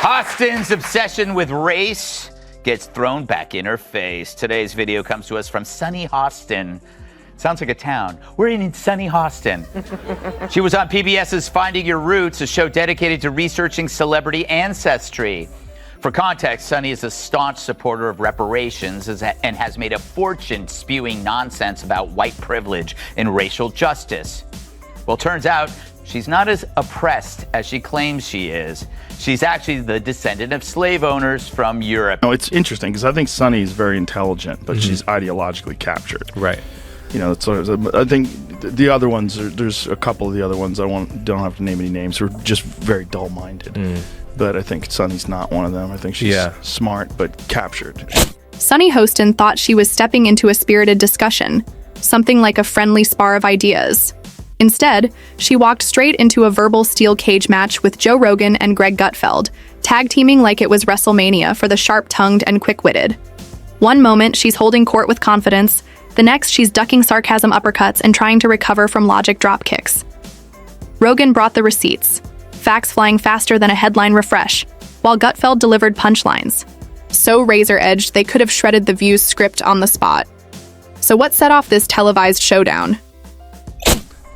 Hostin's obsession with race gets thrown back in her face. Today's video comes to us from Sunny Hostin. Sounds like a town. We're in Sunny Hostin. She was on PBS's Finding Your Roots, a show dedicated to researching celebrity ancestry. For context, Sunny is a staunch supporter of reparations and has made a fortune spewing nonsense about white privilege and racial justice. Well, turns out she's not as oppressed as she claims she is. She's actually the descendant of slave owners from Europe. No, it's interesting because I think Sunny is very intelligent, but she's ideologically captured. Right. You know, it's sort of, I think the other ones, there's a couple of the other ones, don't have to name any names, who are just very dull-minded. But I think Sunny's not one of them. I think she's smart, but captured. Sunny Hostin thought she was stepping into a spirited discussion, something like a friendly spar of ideas. Instead, she walked straight into a verbal steel cage match with Joe Rogan and Gutfeld, tag teaming like it was WrestleMania for the sharp-tongued and quick-witted. One moment, she's holding court with confidence. The next, she's ducking sarcasm uppercuts and trying to recover from logic drop kicks. Rogan brought the receipts, facts flying faster than a headline refresh, while Gutfeld delivered punchlines. So razor-edged, they could have shredded the View's script on the spot. So what set off this televised showdown?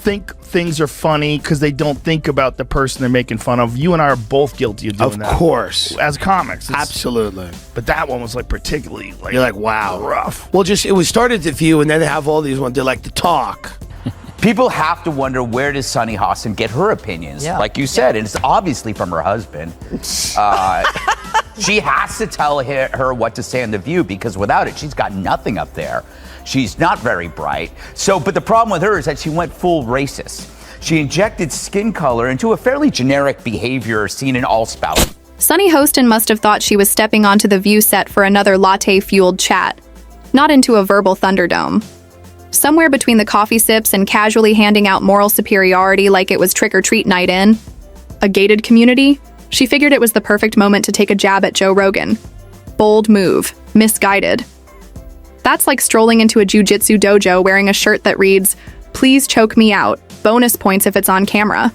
Think things are funny because they don't think about the person they're making fun of. You and I are both guilty of doing that. Of course. As comics. Absolutely. But that one was like particularly like, you're like, wow. Rough. Well, just it was started to View, and then they have all these ones. They like to talk. People have to wonder, where does Sunny Hostin get her opinions? Like you said, and it's obviously from her husband. She has to tell her what to say on The View, because without it, she's got nothing up there. She's not very bright. But the problem with her is that she went full racist. She injected skin color into a fairly generic behavior seen in all spouts. Sunny Hostin must have thought she was stepping onto the View set for another latte-fueled chat, not into a verbal thunderdome. Somewhere between the coffee sips and casually handing out moral superiority like it was trick-or-treat night in a gated community, she figured it was the perfect moment to take a jab at Joe Rogan. Bold move, misguided. That's like strolling into a jiu-jitsu dojo wearing a shirt that reads, "Please choke me out, bonus points if it's on camera."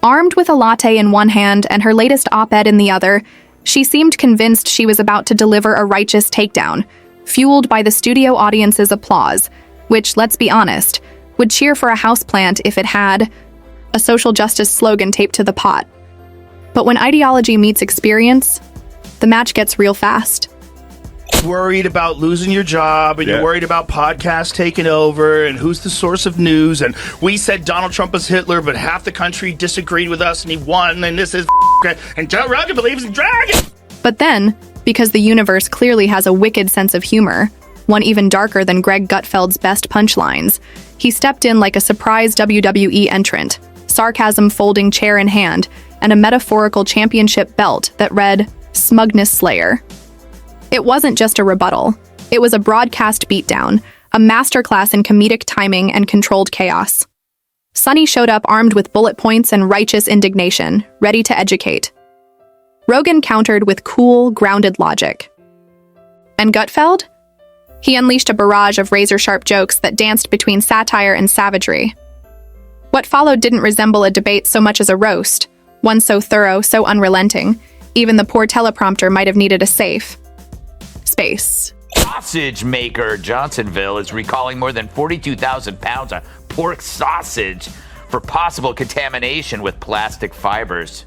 Armed with a latte in one hand and her latest op-ed in the other, she seemed convinced she was about to deliver a righteous takedown, fueled by the studio audience's applause, which, let's be honest, would cheer for a houseplant if it had a social justice slogan taped to the pot. But when ideology meets experience, the match gets real fast. Worried about losing your job, and you're worried about podcasts taking over, and who's the source of news, and we said Donald Trump is Hitler, but half the country disagreed with us and he won, and this is and Joe Rogan believes in dragons. But then, because the universe clearly has a wicked sense of humor, one even darker than Gutfeld's best punchlines, he stepped in like a surprise WWE entrant, sarcasm folding chair in hand, and a metaphorical championship belt that read, "Smugness Slayer." It wasn't just a rebuttal. It was a broadcast beatdown, a masterclass in comedic timing and controlled chaos. Sunny showed up armed with bullet points and righteous indignation, ready to educate. Rogan countered with cool, grounded logic. And Gutfeld? He unleashed a barrage of razor-sharp jokes that danced between satire and savagery. What followed didn't resemble a debate so much as a roast, one so thorough, so unrelenting, even the poor teleprompter might have needed a safe space. Sausage maker Johnsonville is recalling more than 42,000 pounds of pork sausage for possible contamination with plastic fibers.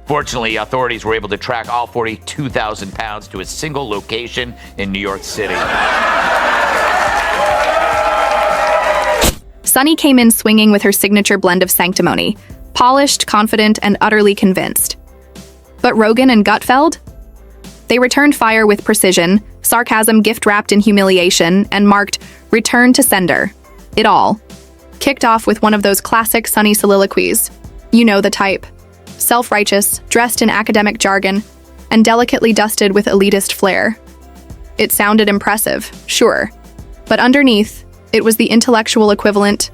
Fortunately, authorities were able to track all 42,000 pounds to a single location in New York City. Sunny came in swinging with her signature blend of sanctimony, polished, confident, and utterly convinced. But Rogan and Gutfeld? They returned fire with precision, sarcasm gift-wrapped in humiliation, and marked return to sender. It all kicked off with one of those classic Sunny soliloquies. You know the type. Self-righteous, dressed in academic jargon, and delicately dusted with elitist flair. It sounded impressive, sure, but underneath, it was the intellectual equivalent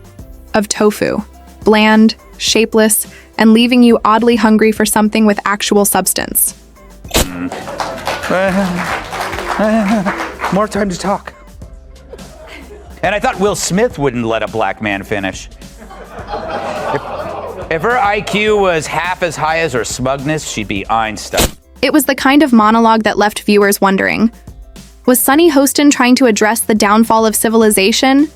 of tofu. Bland, shapeless, and leaving you oddly hungry for something with actual substance. More time to talk. And I thought Will Smith wouldn't let a black man finish. If her IQ was half as high as her smugness, she'd be Einstein. It was the kind of monologue that left viewers wondering, was Sunny Hostin trying to address the downfall of civilization,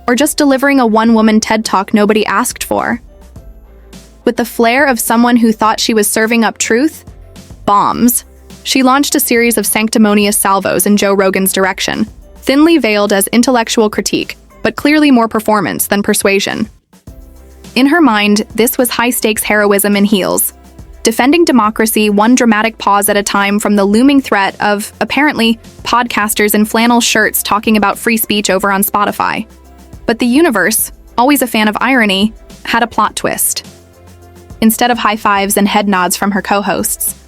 or just delivering a one-woman TED Talk nobody asked for? With the flair of someone who thought she was serving up truth, bombs, she launched a series of sanctimonious salvos in Joe Rogan's direction, thinly veiled as intellectual critique, but clearly more performance than persuasion. In her mind, this was high-stakes heroism in heels, defending democracy one dramatic pause at a time from the looming threat of, apparently, podcasters in flannel shirts talking about free speech over on Spotify. But the universe, always a fan of irony, had a plot twist. Instead of high fives and head nods from her co-hosts,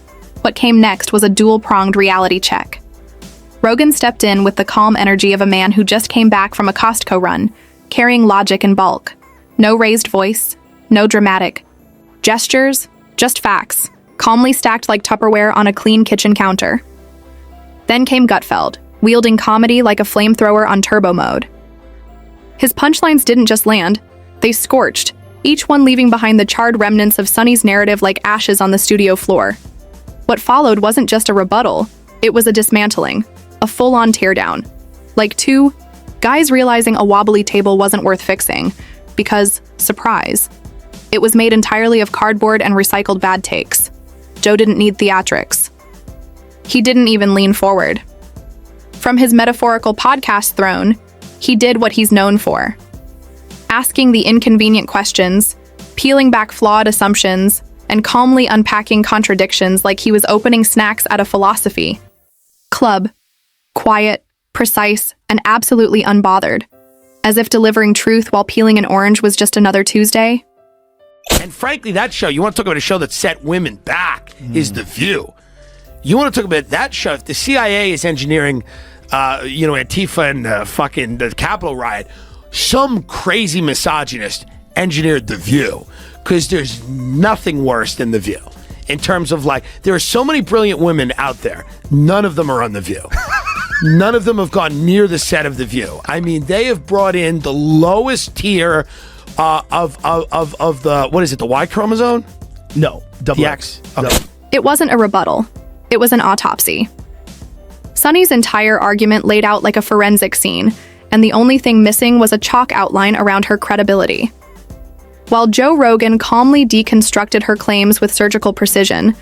what came next was a dual-pronged reality check. Rogan stepped in with the calm energy of a man who just came back from a Costco run, carrying logic in bulk. No raised voice, no dramatic gestures, just facts, calmly stacked like Tupperware on a clean kitchen counter. Then came Gutfeld, wielding comedy like a flamethrower on turbo mode. His punchlines didn't just land, they scorched, each one leaving behind the charred remnants of Sunny's narrative like ashes on the studio floor. What followed wasn't just a rebuttal, it was a dismantling, a full-on teardown. Like two guys realizing a wobbly table wasn't worth fixing, because, surprise, it was made entirely of cardboard and recycled bad takes. Joe didn't need theatrics. He didn't even lean forward. From his metaphorical podcast throne, he did what he's known for. Asking the inconvenient questions, peeling back flawed assumptions, and calmly unpacking contradictions like he was opening snacks at a philosophy club. Quiet, precise, and absolutely unbothered. As if delivering truth while peeling an orange was just another Tuesday. And frankly, that show, you want to talk about a show that set women back, is The View. You want to talk about that show, if the CIA is engineering, Antifa and fucking the Capitol riot, some crazy misogynist engineered The View, because there's nothing worse than The View. In terms of there are so many brilliant women out there, none of them are on The View. None of them have gone near the set of The View. I mean, they have brought in the lowest tier of the, what is it, the Y chromosome? No, double The X. Okay. It wasn't a rebuttal. It was an autopsy. Sunny's entire argument laid out like a forensic scene, and the only thing missing was a chalk outline around her credibility. While Joe Rogan calmly deconstructed her claims with surgical precision,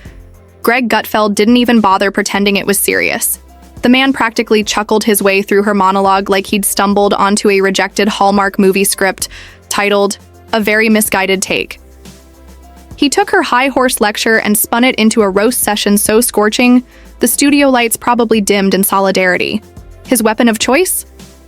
Greg Gutfeld didn't even bother pretending it was serious. The man practically chuckled his way through her monologue like he'd stumbled onto a rejected Hallmark movie script titled, "A Very Misguided Take." He took her high horse lecture and spun it into a roast session so scorching, the studio lights probably dimmed in solidarity. His weapon of choice?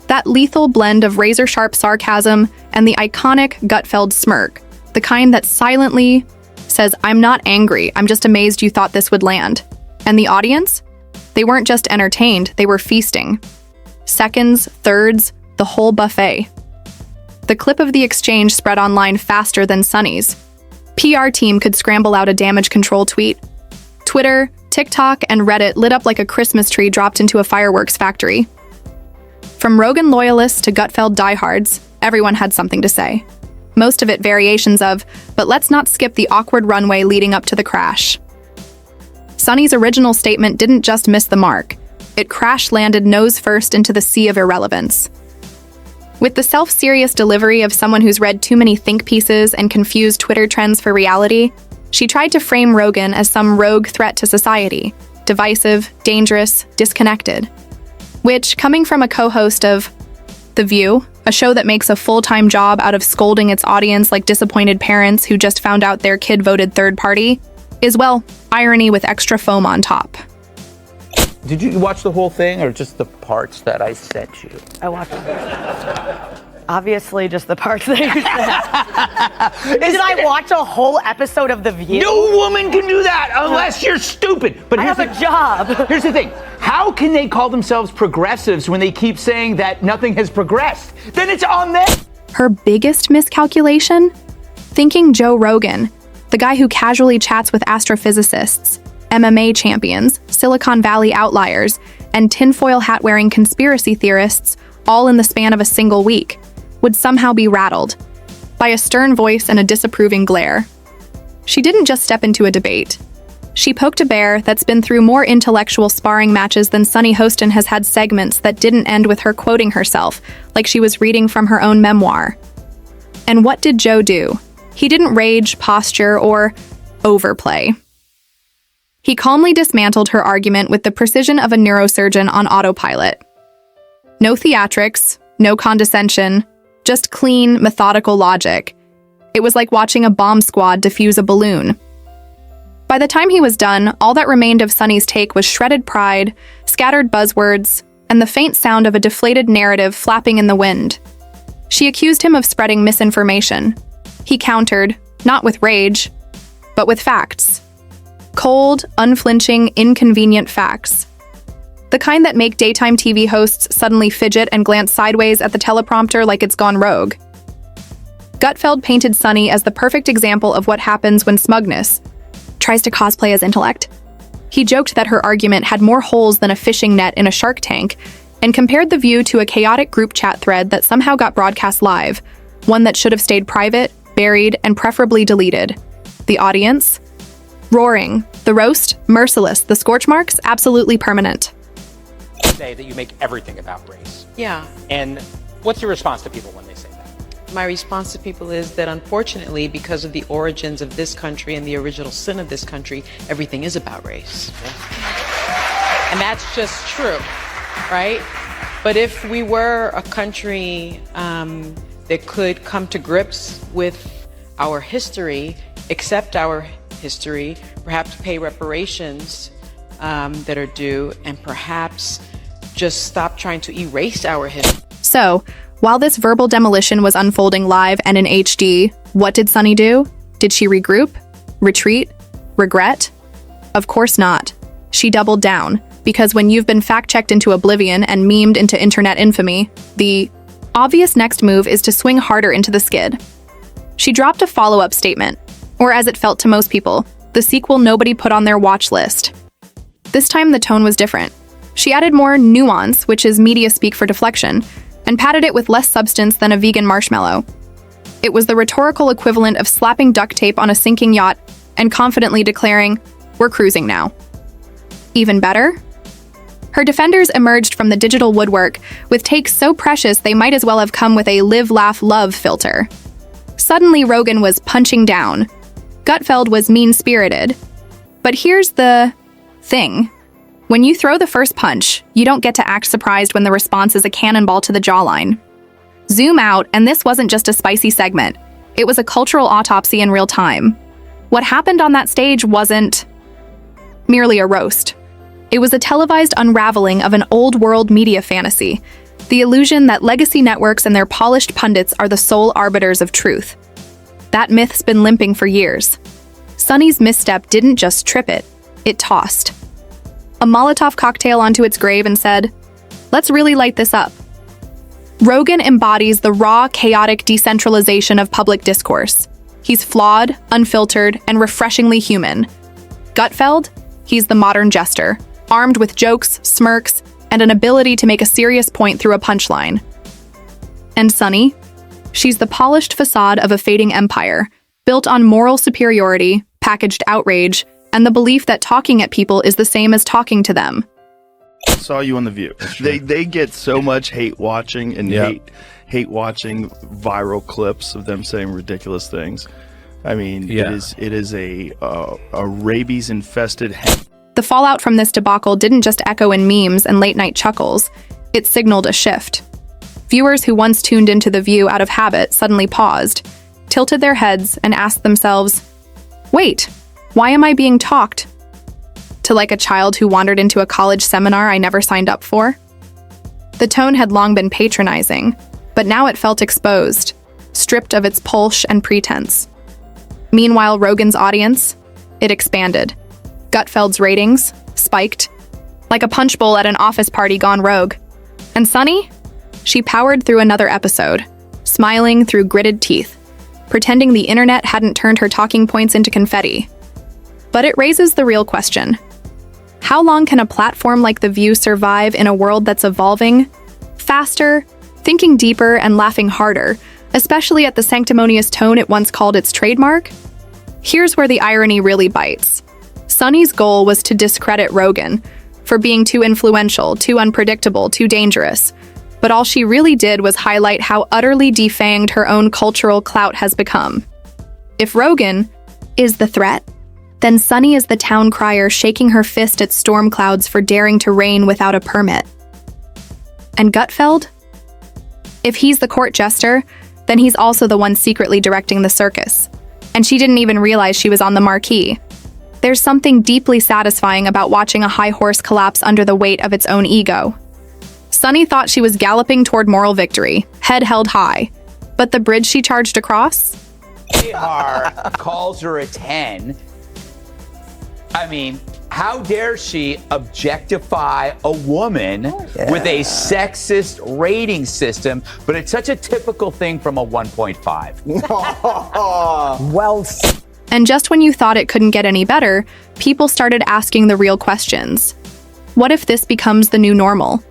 That lethal blend of razor-sharp sarcasm and the iconic Gutfeld smirk, the kind that silently says, "I'm not angry, I'm just amazed you thought this would land." And the audience? They weren't just entertained, they were feasting. Seconds, thirds, the whole buffet. The clip of the exchange spread online faster than Sunny's. PR team could scramble out a damage control tweet. Twitter, TikTok, and Reddit lit up like a Christmas tree dropped into a fireworks factory. From Rogan loyalists to Gutfeld diehards, everyone had something to say. Most of it variations of, but let's not skip the awkward runway leading up to the crash. Sunny's original statement didn't just miss the mark. It crash-landed nose first into the sea of irrelevance. With the self-serious delivery of someone who's read too many think pieces and confused Twitter trends for reality, she tried to frame Rogan as some rogue threat to society, divisive, dangerous, disconnected. Which, coming from a co-host of The View, a show that makes a full-time job out of scolding its audience like disappointed parents who just found out their kid voted third party, is, well, irony with extra foam on top. Did you watch the whole thing or just the parts that I sent you? I watched it. Obviously, just the parts that you said. Did I watch a whole episode of The View? No woman can do that unless you're stupid. But I have a job. Here's the thing. How can they call themselves progressives when they keep saying that nothing has progressed? Then it's on them. Her biggest miscalculation? Thinking Joe Rogan, the guy who casually chats with astrophysicists, MMA champions, Silicon Valley outliers, and tinfoil hat-wearing conspiracy theorists, all in the span of a single week, would somehow be rattled by a stern voice and a disapproving glare. She didn't just step into a debate. She poked a bear that's been through more intellectual sparring matches than Sunny Hostin has had segments that didn't end with her quoting herself, like she was reading from her own memoir. And what did Joe do? He didn't rage, posture, or overplay. He calmly dismantled her argument with the precision of a neurosurgeon on autopilot. No theatrics, no condescension, just clean, methodical logic. It was like watching a bomb squad defuse a balloon. By the time he was done, all that remained of Sunny's take was shredded pride, scattered buzzwords, and the faint sound of a deflated narrative flapping in the wind. She accused him of spreading misinformation. He countered, not with rage, but with facts. Cold, unflinching, inconvenient facts. The kind that make daytime TV hosts suddenly fidget and glance sideways at the teleprompter like it's gone rogue. Gutfeld painted Sunny as the perfect example of what happens when smugness tries to cosplay as intellect. He joked that her argument had more holes than a fishing net in a shark tank, and compared the view to a chaotic group chat thread that somehow got broadcast live, one that should have stayed private, buried, and preferably deleted. The audience? Roaring. The roast? Merciless. The scorch marks? Absolutely permanent. Say that you make everything about race. Yeah. And what's your response to people when they say that? My response to people is that unfortunately, because of the origins of this country and the original sin of this country, everything is about race. And that's just true, right? But if we were a country that could come to grips with our history, accept our history, perhaps pay reparations that are due, and perhaps just stop trying to erase our history. So, while this verbal demolition was unfolding live and in HD, what did Sunny do? Did she regroup? Retreat? Regret? Of course not. She doubled down, because when you've been fact-checked into oblivion and memed into internet infamy, the obvious next move is to swing harder into the skid. She dropped a follow-up statement, or as it felt to most people, the sequel nobody put on their watch list. This time the tone was different. She added more nuance, which is media speak for deflection, and padded it with less substance than a vegan marshmallow. It was the rhetorical equivalent of slapping duct tape on a sinking yacht and confidently declaring, "We're cruising now." Even better? Her defenders emerged from the digital woodwork with takes so precious they might as well have come with a live, laugh, love filter. Suddenly Rogan was punching down. Gutfeld was mean-spirited. But here's the thing. When you throw the first punch, you don't get to act surprised when the response is a cannonball to the jawline. Zoom out, and this wasn't just a spicy segment. It was a cultural autopsy in real time. What happened on that stage wasn't merely a roast. It was a televised unraveling of an old-world media fantasy, the illusion that legacy networks and their polished pundits are the sole arbiters of truth. That myth's been limping for years. Sunny's misstep didn't just trip it, it tossed a Molotov cocktail onto its grave and said, "Let's really light this up." Rogan embodies the raw, chaotic decentralization of public discourse. He's flawed, unfiltered, and refreshingly human. Gutfeld? He's the modern jester, armed with jokes, smirks, and an ability to make a serious point through a punchline. And Sunny? She's the polished facade of a fading empire, built on moral superiority, packaged outrage, and the belief that talking at people is the same as talking to them. I saw you on The View. They get so much hate watching and hate watching viral clips of them saying ridiculous things. I mean, it is a rabies infested. The fallout from this debacle didn't just echo in memes and late night chuckles. It signaled a shift. Viewers who once tuned into The View out of habit suddenly paused, tilted their heads, and asked themselves, "Wait, why am I being talked to like a child who wandered into a college seminar I never signed up for?" The tone had long been patronizing, but now it felt exposed, stripped of its pulse and pretense. Meanwhile, Rogan's audience, it expanded. Gutfeld's ratings spiked, like a punch bowl at an office party gone rogue. And Sunny? She powered through another episode, smiling through gritted teeth, pretending the internet hadn't turned her talking points into confetti. But it raises the real question. How long can a platform like The View survive in a world that's evolving, faster, thinking deeper, and laughing harder, especially at the sanctimonious tone it once called its trademark? Here's where the irony really bites. Sunny's goal was to discredit Rogan for being too influential, too unpredictable, too dangerous. But all she really did was highlight how utterly defanged her own cultural clout has become. If Rogan is the threat, then Sunny is the town crier shaking her fist at storm clouds for daring to reign without a permit. And Gutfeld? If he's the court jester, then he's also the one secretly directing the circus. And she didn't even realize she was on the marquee. There's something deeply satisfying about watching a high horse collapse under the weight of its own ego. Sunny thought she was galloping toward moral victory, head held high. But the bridge she charged across? AR calls her a 10. I mean, how dare she objectify a woman with a sexist rating system, but it's such a typical thing from a 1.5. Well, And just when you thought it couldn't get any better, people started asking the real questions. What if this becomes the new normal?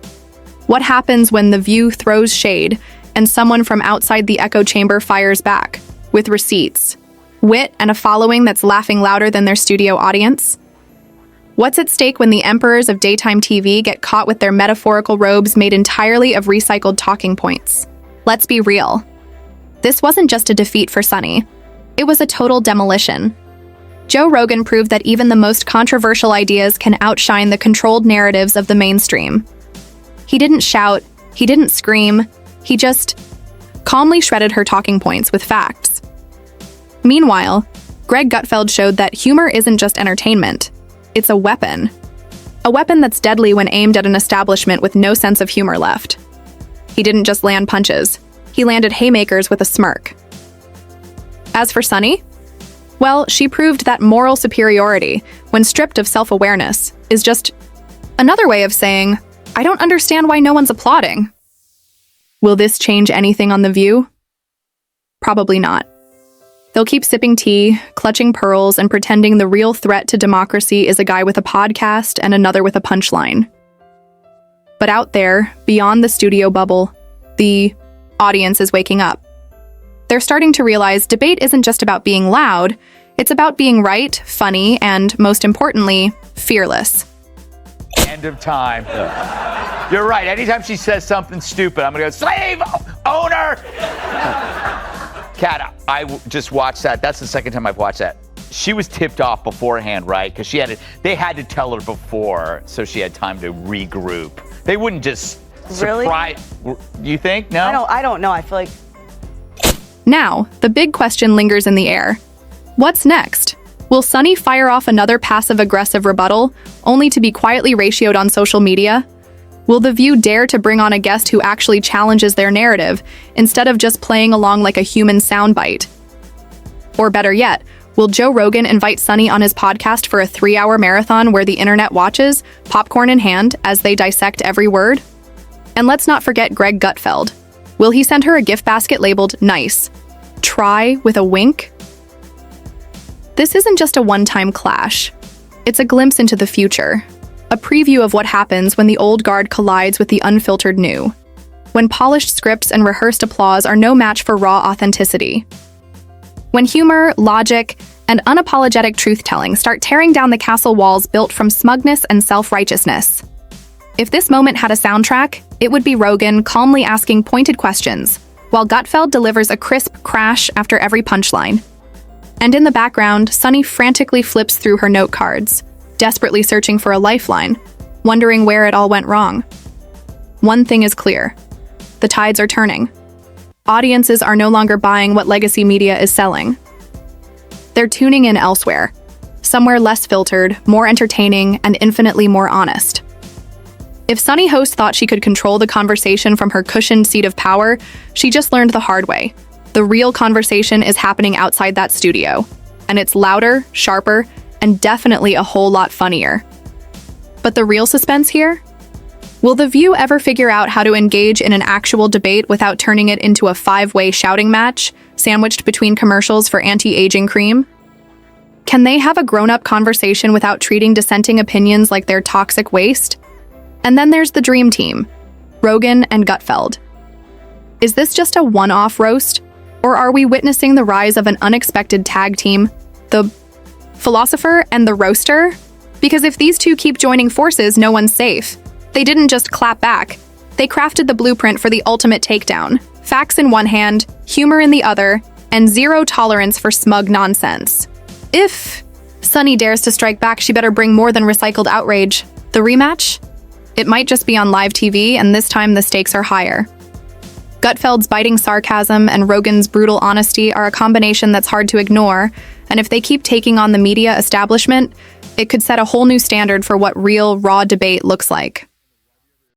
What happens when The View throws shade and someone from outside the echo chamber fires back, with receipts, wit, and a following that's laughing louder than their studio audience? What's at stake when the emperors of daytime TV get caught with their metaphorical robes made entirely of recycled talking points? Let's be real. This wasn't just a defeat for Sunny. It was a total demolition. Joe Rogan proved that even the most controversial ideas can outshine the controlled narratives of the mainstream. He didn't shout, he didn't scream, he just calmly shredded her talking points with facts. Meanwhile, Greg Gutfeld showed that humor isn't just entertainment. It's a weapon. A weapon that's deadly when aimed at an establishment with no sense of humor left. He didn't just land punches. He landed haymakers with a smirk. As for Sunny, well, she proved that moral superiority, when stripped of self-awareness, is just another way of saying, I don't understand why no one's applauding. Will this change anything on The View? Probably not. They'll keep sipping tea, clutching pearls, and pretending the real threat to democracy is a guy with a podcast and another with a punchline. But out there, beyond the studio bubble, the audience is waking up. They're starting to realize debate isn't just about being loud, it's about being right, funny, and, most importantly, fearless. End of time. You're right. Anytime she says something stupid, I'm going to go, slave owner! Kat, just watched that. That's the second time I've watched that. She was tipped off beforehand, right? Because they had to tell her before, so she had time to regroup. They wouldn't just surprise. Really? You think? No? I don't know. I feel like. Now, the big question lingers in the air. What's next? Will Sunny fire off another passive-aggressive rebuttal, only to be quietly ratioed on social media? Will The View dare to bring on a guest who actually challenges their narrative, instead of just playing along like a human soundbite? Or better yet, will Joe Rogan invite Sunny on his podcast for a 3-hour marathon where the internet watches, popcorn in hand, as they dissect every word? And let's not forget Greg Gutfeld. Will he send her a gift basket labeled nice? Try with a wink? This isn't just a one-time clash. It's a glimpse into the future. A preview of what happens when the old guard collides with the unfiltered new. When polished scripts and rehearsed applause are no match for raw authenticity. When humor, logic, and unapologetic truth-telling start tearing down the castle walls built from smugness and self-righteousness. If this moment had a soundtrack, it would be Rogan calmly asking pointed questions, while Gutfeld delivers a crisp crash after every punchline. And in the background, Sunny frantically flips through her note cards, desperately searching for a lifeline, wondering where it all went wrong. One thing is clear. The tides are turning. Audiences are no longer buying what legacy media is selling. They're tuning in elsewhere, somewhere less filtered, more entertaining, and infinitely more honest. If Sunny Host thought she could control the conversation from her cushioned seat of power, she just learned the hard way. The real conversation is happening outside that studio, and it's louder, sharper, and definitely a whole lot funnier. But the real suspense here? Will The View ever figure out how to engage in an actual debate without turning it into a 5-way shouting match, sandwiched between commercials for anti-aging cream? Can they have a grown-up conversation without treating dissenting opinions like they're toxic waste? And then there's the dream team, Rogan and Gutfeld. Is this just a one-off roast? Or are we witnessing the rise of an unexpected tag team, the philosopher and the roaster? Because if these two keep joining forces, no one's safe. They didn't just clap back. They crafted the blueprint for the ultimate takedown. Facts in one hand, humor in the other, and zero tolerance for smug nonsense. If Sunny dares to strike back, she better bring more than recycled outrage. The rematch? It might just be on live TV, and this time the stakes are higher. Gutfeld's biting sarcasm and Rogan's brutal honesty are a combination that's hard to ignore, and if they keep taking on the media establishment, it could set a whole new standard for what real, raw debate looks like.